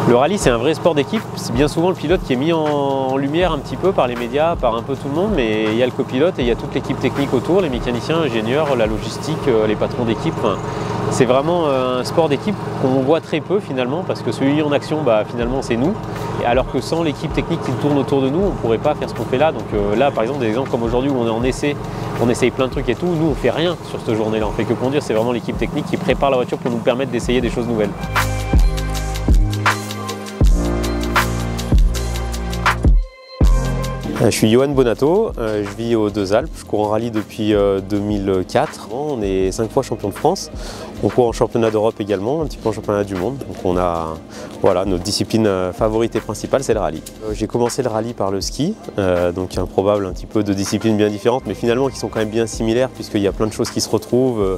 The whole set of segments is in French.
Le rallye, c'est un vrai sport d'équipe. C'est bien souvent le pilote qui est mis en lumière un petit peu par les médias, par un peu tout le monde, mais il y a le copilote et il y a toute l'équipe technique autour, les mécaniciens, ingénieurs, la logistique, les patrons d'équipe. Enfin, c'est vraiment un sport d'équipe qu'on voit très peu finalement, parce que celui en action, finalement, c'est nous. Alors que sans l'équipe technique qui tourne autour de nous, on ne pourrait pas faire ce qu'on fait là. Donc là, par exemple, des exemples comme aujourd'hui où on est en essai, on essaye plein de trucs et tout, nous on fait rien sur cette journée-là. On fait que conduire, c'est vraiment l'équipe technique qui prépare la voiture pour nous permettre d'essayer des choses nouvelles. Je suis Johan Bonato, je vis aux Deux Alpes, je cours en rallye depuis 2004. On est 5 fois champion de France, on court en championnat d'Europe également, un petit peu en championnat du monde. Donc on a, voilà, notre discipline favorite et principale, c'est le rallye. J'ai commencé le rallye par le ski, donc improbable un petit peu de disciplines bien différentes, mais finalement qui sont quand même bien similaires puisqu'il y a plein de choses qui se retrouvent.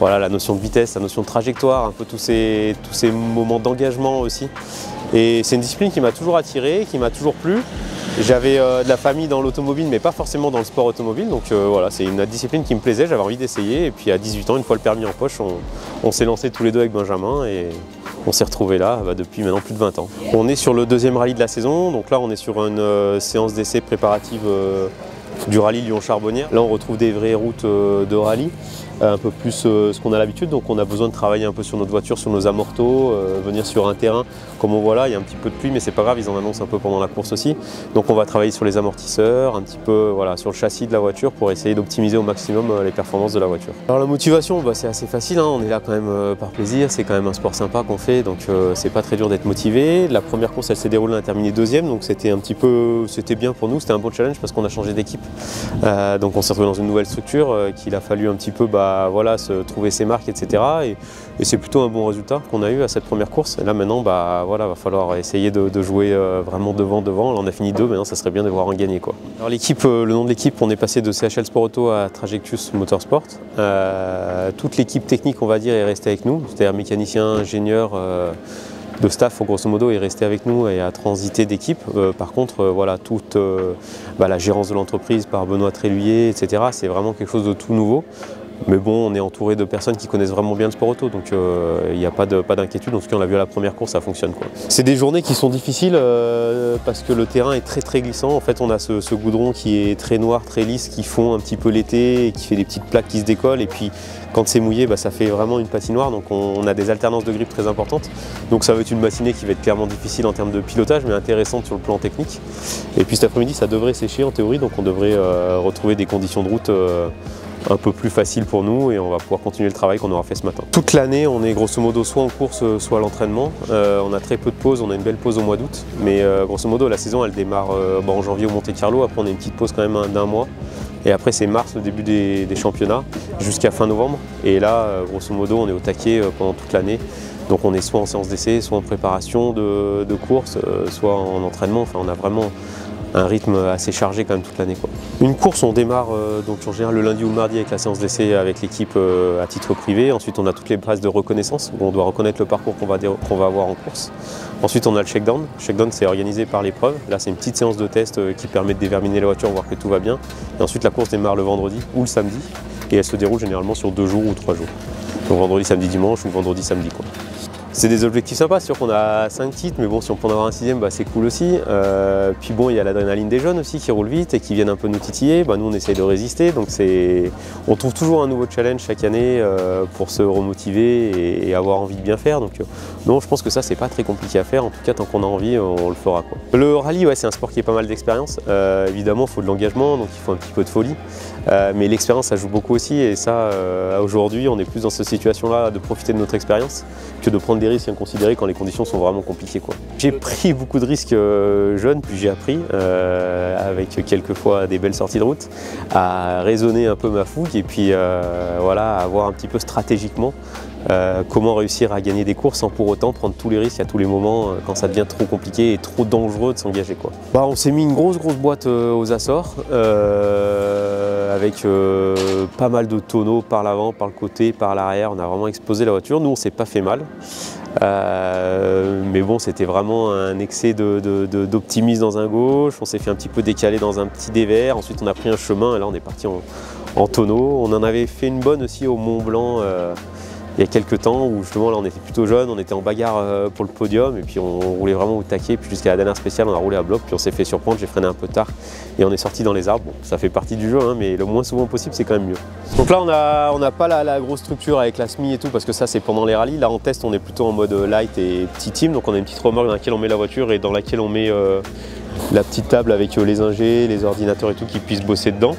Voilà, la notion de vitesse, la notion de trajectoire, un peu tous ces moments d'engagement aussi. Et c'est une discipline qui m'a toujours attiré, qui m'a toujours plu. J'avais de la famille dans l'automobile, mais pas forcément dans le sport automobile, donc voilà, c'est une discipline qui me plaisait, j'avais envie d'essayer. Et puis à 18 ans, une fois le permis en poche, on s'est lancé tous les deux avec Benjamin et on s'est retrouvés là depuis maintenant plus de 20 ans. On est sur le deuxième rallye de la saison, donc là on est sur une séance d'essai préparative du rallye Lyon-Charbonnières. Là on retrouve des vraies routes de rallye, un peu plus ce qu'on a l'habitude, donc on a besoin de travailler un peu sur notre voiture, sur nos amortos, venir sur un terrain, comme on voit là, il y a un petit peu de pluie mais c'est pas grave, ils en annoncent un peu pendant la course aussi. Donc on va travailler sur les amortisseurs, un petit peu voilà, sur le châssis de la voiture pour essayer d'optimiser au maximum les performances de la voiture. Alors la motivation, c'est assez facile, hein. On est là quand même par plaisir, c'est quand même un sport sympa qu'on fait, donc c'est pas très dur d'être motivé. La première course elle s'est déroulée, on a terminé deuxième, donc c'était bien pour nous, c'était un bon challenge parce qu'on a changé d'équipe. Donc on s'est retrouvé dans une nouvelle structure qu'il a fallu un petit peu voilà, se trouver ses marques, etc. Et c'est plutôt un bon résultat qu'on a eu à cette première course. Et là maintenant, voilà, va falloir essayer de jouer vraiment devant. Là on a fini 2, maintenant ça serait bien de voir un gagner, quoi. Alors l'équipe, le nom de l'équipe, on est passé de CHL Sport Auto à Trajectus Motorsport. Toute l'équipe technique, on va dire, est restée avec nous, c'est-à-dire mécanicien, ingénieur, de staff, grosso modo, est resté avec nous et a transité d'équipe. Par contre, voilà, toute la gérance de l'entreprise par Benoît Tréluyer, etc., c'est vraiment quelque chose de tout nouveau. Mais bon, on est entouré de personnes qui connaissent vraiment bien le sport auto, donc il n'y a pas d'inquiétude. En tout cas, on l'a vu à la première course, ça fonctionne, quoi. C'est des journées qui sont difficiles parce que le terrain est très glissant. En fait, on a ce goudron qui est très noir, très lisse, qui fond un petit peu l'été et qui fait des petites plaques qui se décollent. Et puis, quand c'est mouillé, ça fait vraiment une patinoire. Donc, on a des alternances de grippe très importantes. Donc, ça va être une matinée qui va être clairement difficile en termes de pilotage, mais intéressante sur le plan technique. Et puis, cet après-midi, ça devrait sécher en théorie, donc on devrait retrouver des conditions de route un peu plus facile pour nous et on va pouvoir continuer le travail qu'on aura fait ce matin. Toute l'année, on est grosso modo soit en course, soit à l'entraînement. On a très peu de pauses, on a une belle pause au mois d'août, mais grosso modo, la saison, elle démarre en janvier au Monte-Carlo. Après, on a une petite pause quand même d'un mois. Et après, c'est mars, le début des championnats, jusqu'à fin novembre. Et là, grosso modo, on est au taquet pendant toute l'année. Donc on est soit en séance d'essai, soit en préparation de course, soit en entraînement. Enfin, on a vraiment un rythme assez chargé quand même toute l'année, quoi. Une course, on démarre donc en général le lundi ou le mardi avec la séance d'essai avec l'équipe à titre privé. Ensuite, on a toutes les phases de reconnaissance où on doit reconnaître le parcours qu'on va avoir en course. Ensuite, on a le shakedown. Le shakedown, c'est organisé par l'épreuve. Là, c'est une petite séance de test qui permet de déverminer la voiture, voir que tout va bien. Et ensuite, la course démarre le vendredi ou le samedi et elle se déroule généralement sur 2 jours ou 3 jours. Donc vendredi, samedi, dimanche ou vendredi, samedi, quoi. C'est des objectifs sympas, c'est sûr qu'on a 5 titres, mais bon, si on peut en avoir un 6e, c'est cool aussi. Puis bon, il y a l'adrénaline des jeunes aussi qui roulent vite et qui viennent un peu nous titiller. Nous, on essaye de résister, donc on trouve toujours un nouveau challenge chaque année pour se remotiver et avoir envie de bien faire. Donc non, je pense que ça, c'est pas très compliqué à faire. En tout cas, tant qu'on a envie, on le fera, quoi. Le rallye, ouais, c'est un sport qui est pas mal d'expérience. Évidemment, il faut de l'engagement, donc il faut un petit peu de folie. Mais l'expérience, ça joue beaucoup aussi. Et ça, aujourd'hui, on est plus dans cette situation-là de profiter de notre expérience que de prendre des risques inconsidérés quand les conditions sont vraiment compliquées, quoi. J'ai pris beaucoup de risques jeune, puis j'ai appris, avec quelquefois des belles sorties de route, à raisonner un peu ma fougue et puis voilà, à voir un petit peu stratégiquement comment réussir à gagner des courses sans pour autant prendre tous les risques à tous les moments quand ça devient trop compliqué et trop dangereux de s'engager, quoi. On s'est mis une grosse boîte aux Açores avec pas mal de tonneaux par l'avant, par le côté, par l'arrière. On a vraiment exposé la voiture. Nous, on s'est pas fait mal. Mais bon, c'était vraiment un excès d'optimisme dans un gauche. On s'est fait un petit peu décaler dans un petit dévers. Ensuite, on a pris un chemin et là, on est parti en tonneau. On en avait fait une bonne aussi au Mont Blanc il y a quelques temps où justement là on était plutôt jeunes, on était en bagarre pour le podium et puis on roulait vraiment au taquet, puis jusqu'à la dernière spéciale on a roulé à bloc, puis on s'est fait surprendre, j'ai freiné un peu tard et on est sorti dans les arbres. Bon, ça fait partie du jeu hein, mais le moins souvent possible c'est quand même mieux. Donc là on n'a pas la grosse structure avec la SMI et tout parce que ça c'est pendant les rallyes. Là en test on est plutôt en mode light et petit team, donc on a une petite remorque dans laquelle on met la voiture et dans laquelle on met la petite table avec les ingés, les ordinateurs et tout qui puissent bosser dedans.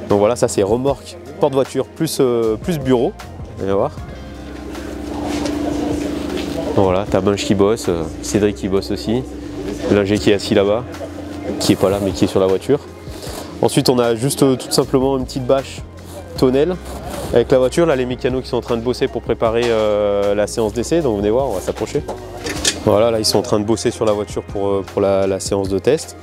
Donc voilà, ça c'est remorque, porte-voiture plus bureau. Vous allez voir. Donc voilà, t'as Bunch qui bosse, Cédric qui bosse aussi, l'ingé qui est assis là-bas, qui est pas là mais qui est sur la voiture. Ensuite on a juste tout simplement une petite bâche tonnelle avec la voiture. Là les mécanos qui sont en train de bosser pour préparer la séance d'essai, donc venez voir, on va s'approcher. Voilà, là ils sont en train de bosser sur la voiture pour la séance de test.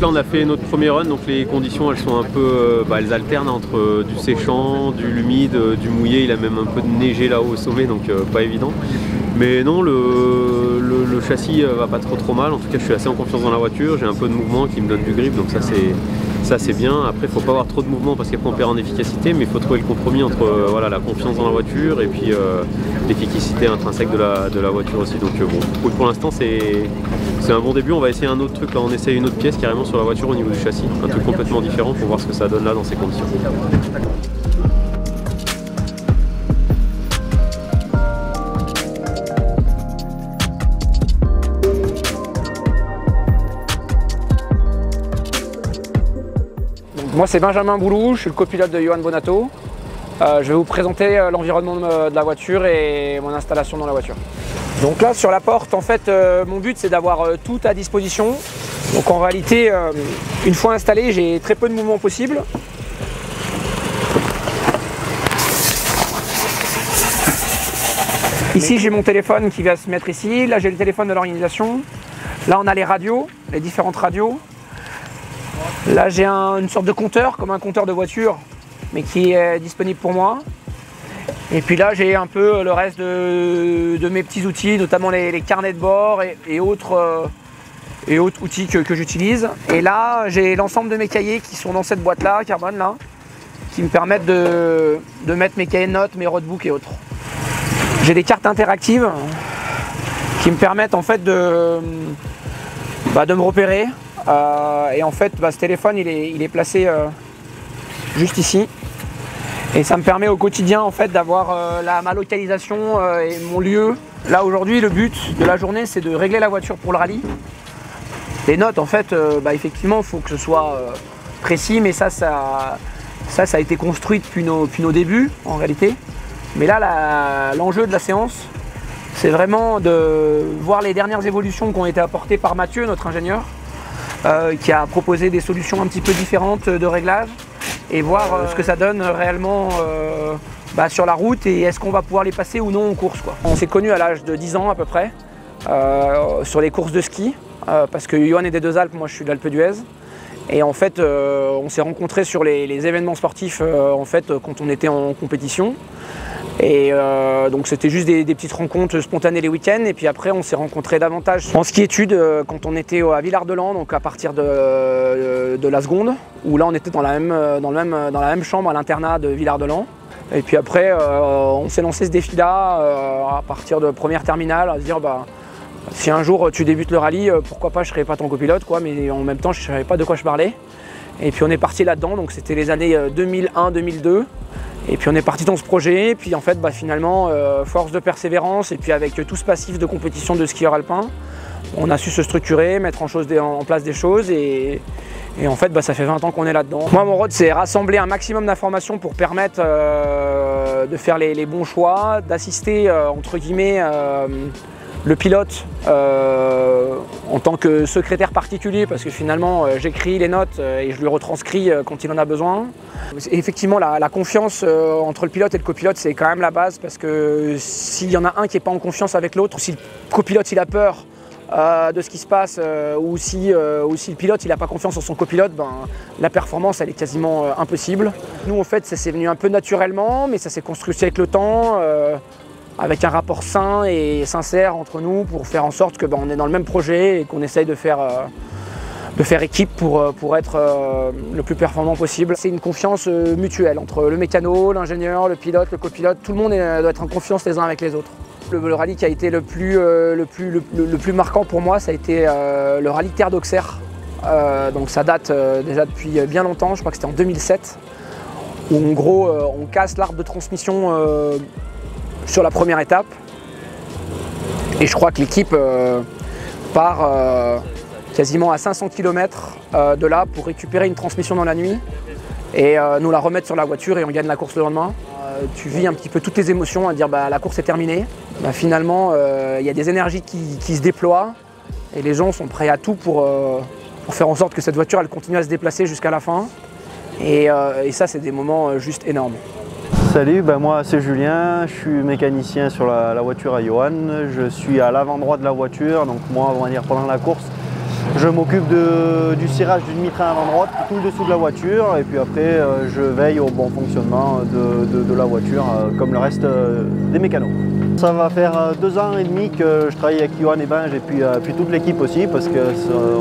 Là on a fait notre premier run, donc les conditions elles sont un peu, elles alternent entre du séchant, du humide, du mouillé, il a même un peu de neigé là-haut au sommet donc pas évident. Mais non, le châssis va pas trop mal, en tout cas je suis assez en confiance dans la voiture, j'ai un peu de mouvement qui me donne du grip donc ça c'est bien. Après il faut pas avoir trop de mouvement parce qu'après on perd en efficacité, mais il faut trouver le compromis entre voilà, la confiance dans la voiture et puis l'efficacité intrinsèque de la voiture aussi. Donc bon, pour l'instant c'est un bon début. On va essayer un autre truc, là on essaye une autre pièce carrément sur la voiture au niveau du châssis, un truc complètement différent pour voir ce que ça donne là dans ces conditions. Moi c'est Benjamin Boulou, je suis le copilote de Johan Bonato. Je vais vous présenter l'environnement de la voiture et mon installation dans la voiture. Donc là sur la porte, en fait, mon but c'est d'avoir tout à disposition. Donc en réalité, une fois installé, j'ai très peu de mouvement possible. Ici j'ai mon téléphone qui va se mettre ici, là j'ai le téléphone de l'organisation. Là on a les radios, les différentes radios. Là j'ai une sorte de compteur, comme un compteur de voiture, mais qui est disponible pour moi. Et puis là j'ai un peu le reste de mes petits outils, notamment les carnets de bord et autres outils que j'utilise. Et là j'ai l'ensemble de mes cahiers qui sont dans cette boîte là, carbone là, qui me permettent de mettre mes cahiers de notes, mes roadbooks et autres. J'ai des cartes interactives qui me permettent en fait de me repérer. Et en fait ce téléphone il est placé juste ici et ça me permet au quotidien en fait d'avoir ma localisation et mon lieu. Là aujourd'hui le but de la journée c'est de régler la voiture pour le rallye. Les notes en fait effectivement il faut que ce soit précis, mais ça a été construit depuis nos débuts en réalité. Mais là l'enjeu de la séance c'est vraiment de voir les dernières évolutions qui ont été apportées par Mathieu, notre ingénieur. Qui a proposé des solutions un petit peu différentes de réglage et voir ce que ça donne réellement sur la route et est-ce qu'on va pouvoir les passer ou non en course, quoi. On s'est connus à l'âge de 10 ans à peu près sur les courses de ski parce que Johan est des Deux-Alpes, moi je suis d'Alpe d'Huez et en fait on s'est rencontrés sur les événements sportifs en fait quand on était en compétition. Et donc c'était juste des petites rencontres spontanées les week-ends et puis après on s'est rencontrés davantage en ski-études quand on était à Villard-de-Lans, donc à partir de la seconde, où là on était dans la même chambre à l'internat de Villard-de-Lans. Et puis après on s'est lancé ce défi-là à partir de première terminale, à se dire si un jour tu débutes le rallye, pourquoi pas je serais pas ton copilote quoi, mais en même temps je savais pas de quoi je parlais. Et puis on est parti là-dedans, donc c'était les années 2001-2002. Et puis on est parti dans ce projet, et puis en fait finalement, force de persévérance, et puis avec tout ce passif de compétition de skieurs alpins, on a su se structurer, mettre en place des choses, et en fait ça fait 20 ans qu'on est là-dedans. Moi mon rôle c'est rassembler un maximum d'informations pour permettre de faire les bons choix, d'assister entre guillemets le pilote en tant que secrétaire particulier, parce que finalement j'écris les notes et je lui retranscris quand il en a besoin. Et effectivement la confiance entre le pilote et le copilote c'est quand même la base, parce que s'il y en a un qui n'est pas en confiance avec l'autre, si le copilote il a peur de ce qui se passe ou si le pilote il n'a pas confiance en son copilote, la performance elle est quasiment impossible. Nous en fait ça s'est venu un peu naturellement, mais ça s'est construit avec le temps. avec un rapport sain et sincère entre nous pour faire en sorte que on est dans le même projet et qu'on essaye de faire équipe pour être le plus performant possible. C'est une confiance mutuelle entre le mécano, l'ingénieur, le pilote, le copilote. Tout le monde doit être en confiance les uns avec les autres. Le rallye qui a été le plus marquant pour moi, ça a été le rallye Terre d'Auxerre. Donc ça date déjà depuis bien longtemps, je crois que c'était en 2007, où en gros on casse l'arbre de transmission sur la première étape. Et je crois que l'équipe part quasiment à 500 km de là pour récupérer une transmission dans la nuit et nous la remettre sur la voiture et on gagne la course le lendemain. Tu vis un petit peu toutes les émotions à dire la course est terminée. Finalement, il y a des énergies qui se déploient et les gens sont prêts à tout pour faire en sorte que cette voiture elle continue à se déplacer jusqu'à la fin. Et ça, c'est des moments juste énormes. Salut, moi c'est Julien, je suis mécanicien sur la voiture à Johan. Je suis à l'avant-droit de la voiture, donc moi on va dire pendant la course, je m'occupe du cirage d'une mitraille avant droite, tout le dessous de la voiture, et puis après je veille au bon fonctionnement de la voiture comme le reste des mécanos. Ça va faire 2 ans et demi que je travaille avec Johan et Benj et puis toute l'équipe aussi, parce que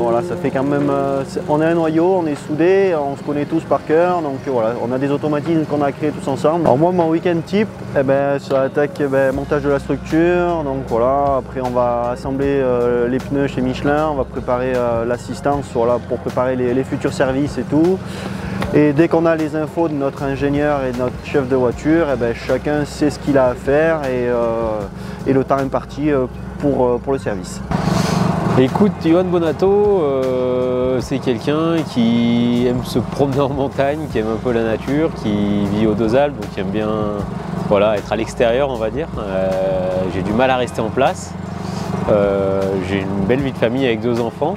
voilà, ça fait quand même, on est un noyau, on est soudés, on se connaît tous par cœur, donc voilà, on a des automatismes qu'on a créés tous ensemble. Alors moi mon week-end type, ça attaque montage de la structure, donc voilà, après on va assembler les pneus chez Michelin, on va préparer l'assistance pour préparer les futurs services et tout. Et dès qu'on a les infos de notre ingénieur et de notre chef de voiture, chacun sait ce qu'il a à faire et le temps imparti pour le service. Écoute, Johan Bonato, c'est quelqu'un qui aime se promener en montagne, qui aime un peu la nature, qui vit aux Deux Alpes, donc qui aime bien être à l'extérieur, on va dire. J'ai du mal à rester en place. J'ai une belle vie de famille avec 2 enfants.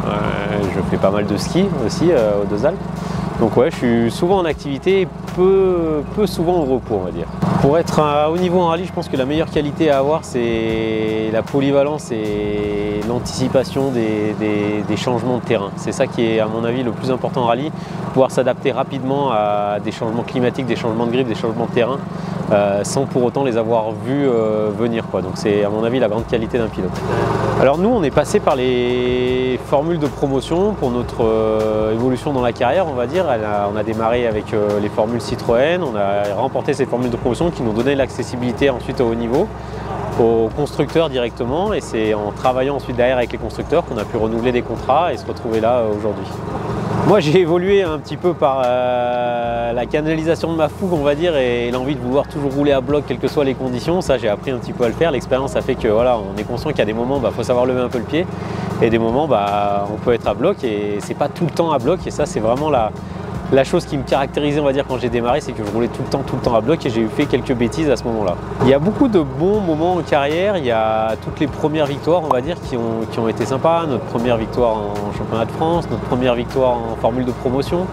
Je fais pas mal de ski aussi aux Deux Alpes. Donc ouais, je suis souvent en activité et peu souvent au repos, on va dire. Pour être à haut niveau en rallye, je pense que la meilleure qualité à avoir, c'est la polyvalence et l'anticipation des changements de terrain. C'est ça qui est, à mon avis, le plus important en rallye, pouvoir s'adapter rapidement à des changements climatiques, des changements de grip, des changements de terrain, sans pour autant les avoir vus venir, quoi. Donc c'est, à mon avis, la grande qualité d'un pilote. Alors nous, on est passé par les formules de promotion pour notre évolution dans la carrière, on va dire. On a démarré avec les formules Citroën, on a remporté ces formules de promotion qui nous donnaient l'accessibilité ensuite au haut niveau, aux constructeurs directement, et c'est en travaillant ensuite derrière avec les constructeurs qu'on a pu renouveler des contrats et se retrouver là aujourd'hui. Moi j'ai évolué un petit peu par la canalisation de ma fougue, on va dire, et l'envie de vouloir toujours rouler à bloc quelles que soient les conditions. Ça j'ai appris un petit peu à le faire, l'expérience a fait que voilà, on est conscient qu'il y a des moments il faut savoir lever un peu le pied, et des moments on peut être à bloc et c'est pas tout le temps à bloc, et ça c'est vraiment la chose qui me caractérisait, on va dire, quand j'ai démarré, c'est que je roulais tout le temps à bloc et j'ai fait quelques bêtises à ce moment-là. Il y a beaucoup de bons moments en carrière, il y a toutes les premières victoires, on va dire, qui ont été sympas. Notre première victoire en championnat de France, notre première victoire en formule de promotion,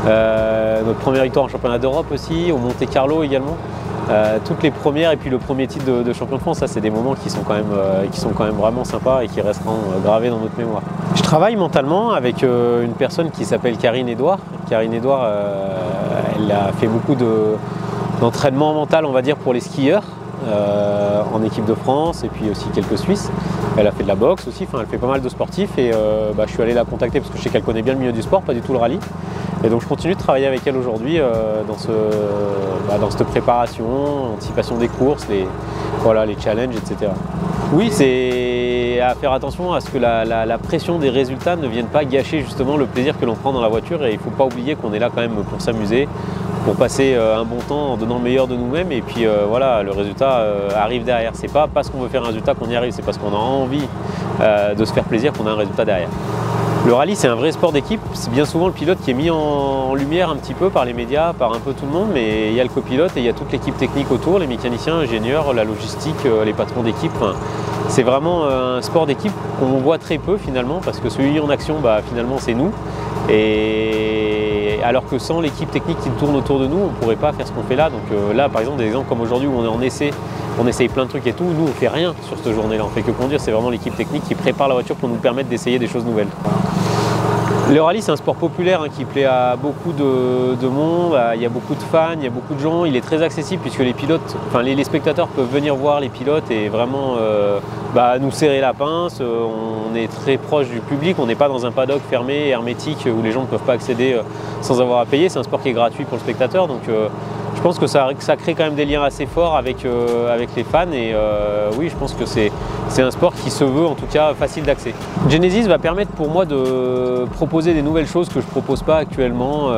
notre première victoire en championnat d'Europe aussi, au Monte Carlo également. Toutes les premières et puis le premier titre de champion de France, ça c'est des moments qui sont quand même vraiment sympas et qui resteront gravés dans notre mémoire. Je travaille mentalement avec une personne qui s'appelle Karine Edouard. Karine Edouard, elle a fait beaucoup d'entraînement mental, on va dire, pour les skieurs en équipe de France et puis aussi quelques Suisses. Elle a fait de la boxe aussi, elle fait pas mal de sportifs et je suis allé la contacter parce que je sais qu'elle connaît bien le milieu du sport, pas du tout le rallye. Et donc je continue de travailler avec elle aujourd'hui dans cette préparation, anticipation des courses, les challenges, etc. Oui, c'est à faire attention à ce que la pression des résultats ne vienne pas gâcher justement le plaisir que l'on prend dans la voiture, et il ne faut pas oublier qu'on est là quand même pour s'amuser, pour passer un bon temps en donnant le meilleur de nous-mêmes, et puis le résultat arrive derrière. C'est pas parce qu'on veut faire un résultat qu'on y arrive, c'est parce qu'on a envie de se faire plaisir qu'on a un résultat derrière. Le rallye, c'est un vrai sport d'équipe. C'est bien souvent le pilote qui est mis en lumière un petit peu par les médias, par un peu tout le monde, mais il y a le copilote et il y a toute l'équipe technique autour, les mécaniciens, ingénieurs, la logistique, les patrons d'équipe. C'est vraiment un sport d'équipe qu'on voit très peu finalement, parce que celui en action, finalement, c'est nous. Et alors que sans l'équipe technique qui tourne autour de nous, on ne pourrait pas faire ce qu'on fait là. Donc là, par exemple, des exemples comme aujourd'hui où on est en essai, on essaye plein de trucs et tout, nous on fait rien sur cette journée-là, on fait que conduire, c'est vraiment l'équipe technique qui prépare la voiture pour nous permettre d'essayer des choses nouvelles. Le rallye, c'est un sport populaire qui plaît à beaucoup de monde, il y a beaucoup de fans, il y a beaucoup de gens. Il est très accessible puisque les pilotes, enfin les spectateurs peuvent venir voir les pilotes et vraiment nous serrer la pince. On est très proche du public, on n'est pas dans un paddock fermé, hermétique, où les gens ne peuvent pas accéder sans avoir à payer. C'est un sport qui est gratuit pour le spectateur, donc je pense que ça crée quand même des liens assez forts avec les fans et oui, je pense que c'est un sport qui se veut en tout cas facile d'accès. Genesis va permettre pour moi de proposer des nouvelles choses que je ne propose pas actuellement,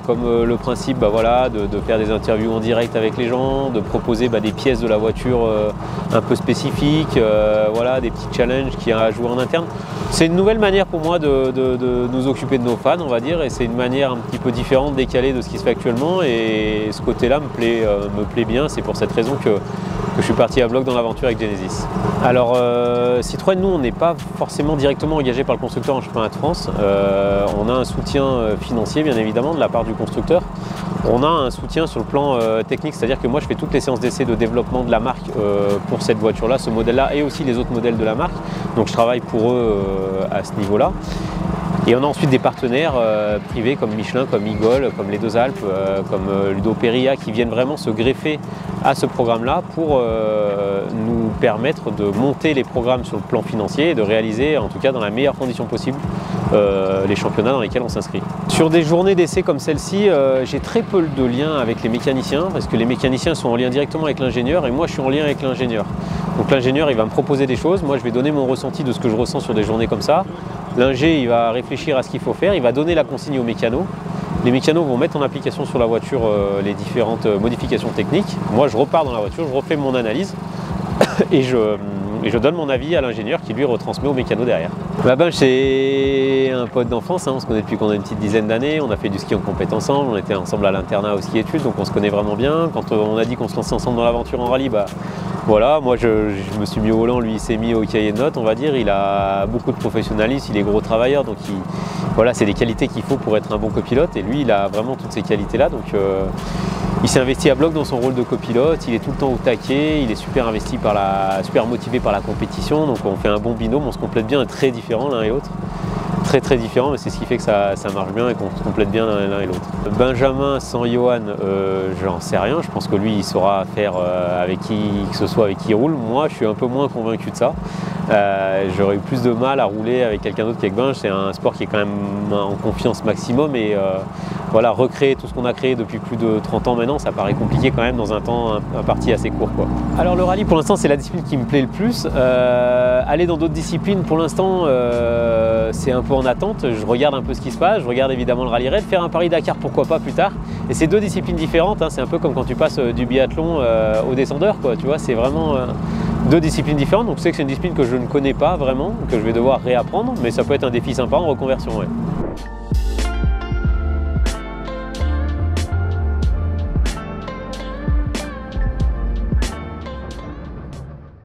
comme le principe de faire des interviews en direct avec les gens, de proposer des pièces de la voiture un peu spécifiques, des petits challenges qu'il y a à jouer en interne. C'est une nouvelle manière pour moi de nous occuper de nos fans, on va dire, et c'est une manière un petit peu différente, décalée de ce qui se fait actuellement, et ce côté-là me plaît bien. C'est pour cette raison que je suis parti à bloc dans l'aventure avec Genesis. Alors Citroën, nous on n'est pas forcément directement engagé par le constructeur en championnat de France. On a un soutien financier bien évidemment de la part du constructeur. On a un soutien sur le plan technique, c'est-à-dire que moi je fais toutes les séances d'essai de développement de la marque pour cette voiture-là, ce modèle-là et aussi les autres modèles de la marque. Donc je travaille pour eux à ce niveau-là. Et on a ensuite des partenaires privés comme Michelin, comme Igol, comme les Deux Alpes, comme Ludo Peria qui viennent vraiment se greffer à ce programme-là pour nous permettre de monter les programmes sur le plan financier et de réaliser, en tout cas dans la meilleure condition possible, les championnats dans lesquels on s'inscrit. Sur des journées d'essai comme celle-ci, j'ai très peu de liens avec les mécaniciens parce que les mécaniciens sont en lien directement avec l'ingénieur et moi je suis en lien avec l'ingénieur. Donc l'ingénieur il va me proposer des choses, moi je vais donner mon ressenti de ce que je ressens sur des journées comme ça. L'ingé il va réfléchir à ce qu'il faut faire, il va donner la consigne aux mécanos. Les mécanos vont mettre en application sur la voiture les différentes modifications techniques. Moi je repars dans la voiture, je refais mon analyse et je donne mon avis à l'ingénieur qui lui retransmet au mécano derrière. C'est un pote d'enfance, on se connaît depuis qu'on a une petite dizaine d'années, on a fait du ski en compète ensemble, on était ensemble à l'internat au ski études, donc on se connaît vraiment bien. Quand on a dit qu'on se lançait ensemble dans l'aventure en rallye, moi je me suis mis au volant, lui il s'est mis au cahier de notes, on va dire. Il a beaucoup de professionnalisme, il est gros travailleur, donc c'est des qualités qu'il faut pour être un bon copilote et lui il a vraiment toutes ces qualités-là. Donc il s'est investi à bloc dans son rôle de copilote, il est tout le temps au taquet, il est super super motivé par la compétition, donc on fait un bon binôme, on se complète bien, très différents l'un et l'autre. Très différent, mais c'est ce qui fait que ça marche bien et qu'on se complète bien l'un et l'autre. Benjamin sans Johan, j'en sais rien, je pense que lui il saura faire avec qui que ce soit avec qui il roule. Moi je suis un peu moins convaincu de ça. J'aurais eu plus de mal à rouler avec quelqu'un d'autre qu'avec Benj. C'est un sport qui est quand même en confiance maximum et recréer tout ce qu'on a créé depuis plus de 30 ans maintenant, ça paraît compliqué quand même dans un temps imparti assez court, quoi. Alors le rallye pour l'instant c'est la discipline qui me plaît le plus. Aller dans d'autres disciplines pour l'instant c'est un peu en attente. Je regarde un peu ce qui se passe, je regarde évidemment le rallye raid, faire un Paris-Dakar pourquoi pas plus tard. Et c'est deux disciplines différentes, c'est un peu comme quand tu passes du biathlon au descendeur, quoi. Tu vois, c'est vraiment deux disciplines différentes. Donc je sais que c'est une discipline que je ne connais pas vraiment, que je vais devoir réapprendre, mais ça peut être un défi sympa en reconversion. Ouais.